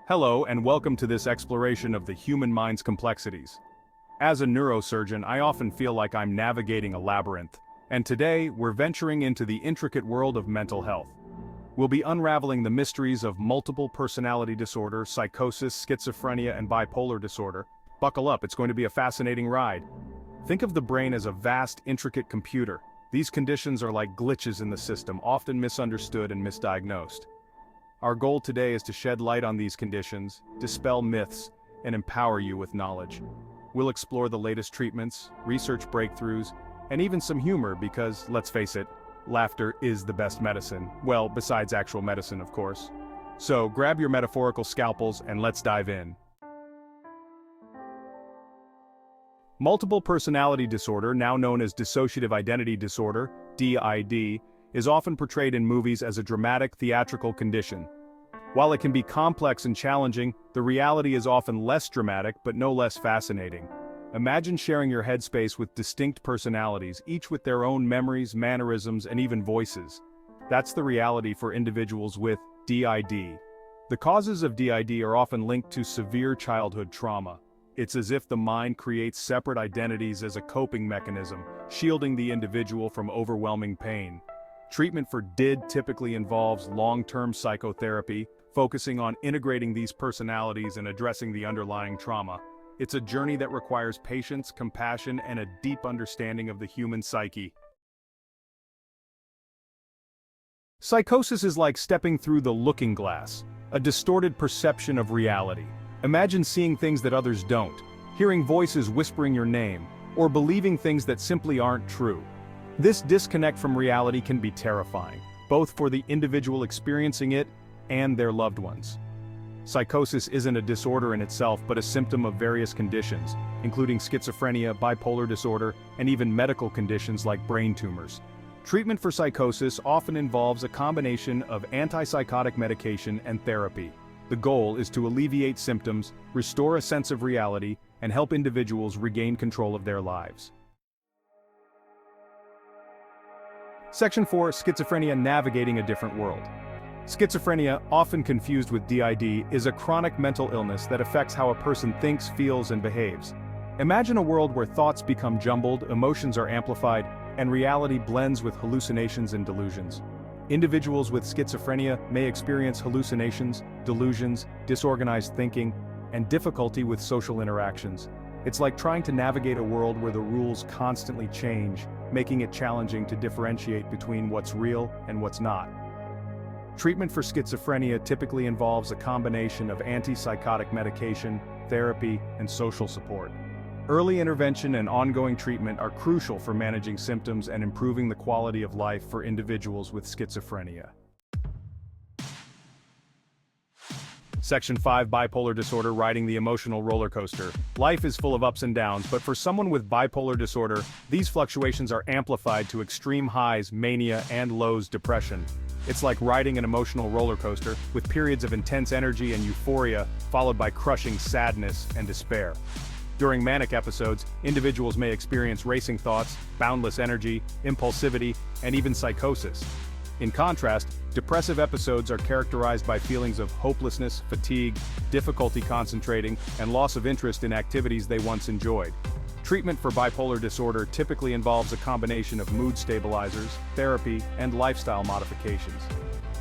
Hello and welcome to this exploration of the human mind's complexities. As a neurosurgeon, I often feel like I'm navigating a labyrinth, and today we're venturing into the intricate world of mental health. We'll be unraveling the mysteries of multiple personality disorder, psychosis, schizophrenia, and bipolar disorder. Buckle up, it's going to be a fascinating ride. Think of the brain as a vast, intricate computer. These conditions are like glitches in the system, often misunderstood and misdiagnosed. Our goal today is to shed light on these conditions, dispel myths, and empower you with knowledge. We'll explore the latest treatments, research breakthroughs, and even some humor because, let's face it, laughter is the best medicine. Well, besides actual medicine, of course. So grab your metaphorical scalpels and let's dive in. Multiple personality disorder, now known as dissociative identity disorder, DID, is often portrayed in movies as a dramatic theatrical condition. While it can be complex and challenging, the reality is often less dramatic but no less fascinating. Imagine sharing your headspace with distinct personalities, each with their own memories, mannerisms, and even voices. That's the reality for individuals with DID. The causes of DID are often linked to severe childhood trauma. It's as if the mind creates separate identities as a coping mechanism, shielding the individual from overwhelming pain. Treatment for DID typically involves long-term psychotherapy, focusing on integrating these personalities and addressing the underlying trauma. It's a journey that requires patience, compassion, and a deep understanding of the human psyche. Psychosis is like stepping through the looking glass, a distorted perception of reality. Imagine seeing things that others don't, hearing voices whispering your name, or believing things that simply aren't true. This disconnect from reality can be terrifying, both for the individual experiencing it and their loved ones. Psychosis isn't a disorder in itself but a symptom of various conditions, including schizophrenia, bipolar disorder, and even medical conditions like brain tumors. Treatment for psychosis often involves a combination of antipsychotic medication and therapy. The goal is to alleviate symptoms, restore a sense of reality, and help individuals regain control of their lives. Section 4. Schizophrenia: Navigating a Different World. Schizophrenia, often confused with DID, is a chronic mental illness that affects how a person thinks, feels, and behaves. Imagine a world where thoughts become jumbled, emotions are amplified, and reality blends with hallucinations and delusions. Individuals with schizophrenia may experience hallucinations, delusions, disorganized thinking, and difficulty with social interactions. It's like trying to navigate a world where the rules constantly change, making it challenging to differentiate between what's real and what's not. Treatment for schizophrenia typically involves a combination of antipsychotic medication, therapy, and social support. Early intervention and ongoing treatment are crucial for managing symptoms and improving the quality of life for individuals with schizophrenia. Section 5. Bipolar disorder: Riding the emotional roller coaster. Life is full of ups and downs, but for someone with bipolar disorder, these fluctuations are amplified to extreme highs, mania, and lows, depression. It's like riding an emotional roller coaster, with periods of intense energy and euphoria, followed by crushing sadness and despair. During manic episodes, individuals may experience racing thoughts, boundless energy, impulsivity, and even psychosis. In contrast, depressive episodes are characterized by feelings of hopelessness, fatigue, difficulty concentrating, and loss of interest in activities they once enjoyed. Treatment for bipolar disorder typically involves a combination of mood stabilizers, therapy, and lifestyle modifications.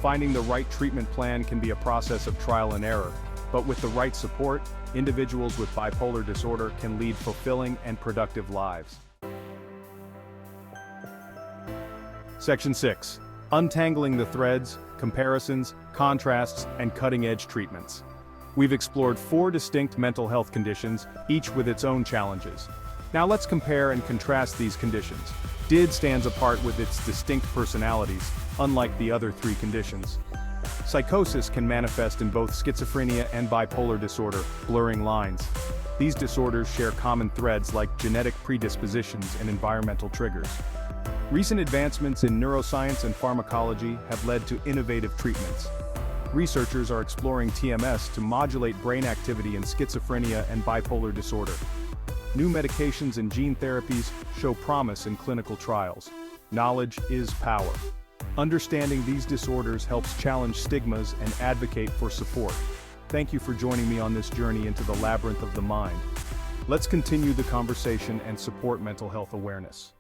Finding the right treatment plan can be a process of trial and error, but with the right support, individuals with bipolar disorder can lead fulfilling and productive lives. Section 6. Untangling the threads, comparisons, contrasts, and cutting-edge treatments. We've explored 4 distinct mental health conditions, each with its own challenges. Now let's compare and contrast these conditions. DID stands apart with its distinct personalities, unlike the other 3 conditions. Psychosis can manifest in both schizophrenia and bipolar disorder, blurring lines. These disorders share common threads like genetic predispositions and environmental triggers. Recent advancements in neuroscience and pharmacology have led to innovative treatments. Researchers are exploring TMS to modulate brain activity in schizophrenia and bipolar disorder. New medications and gene therapies show promise in clinical trials. Knowledge is power. Understanding these disorders helps challenge stigmas and advocate for support. Thank you for joining me on this journey into the labyrinth of the mind. Let's continue the conversation and support mental health awareness.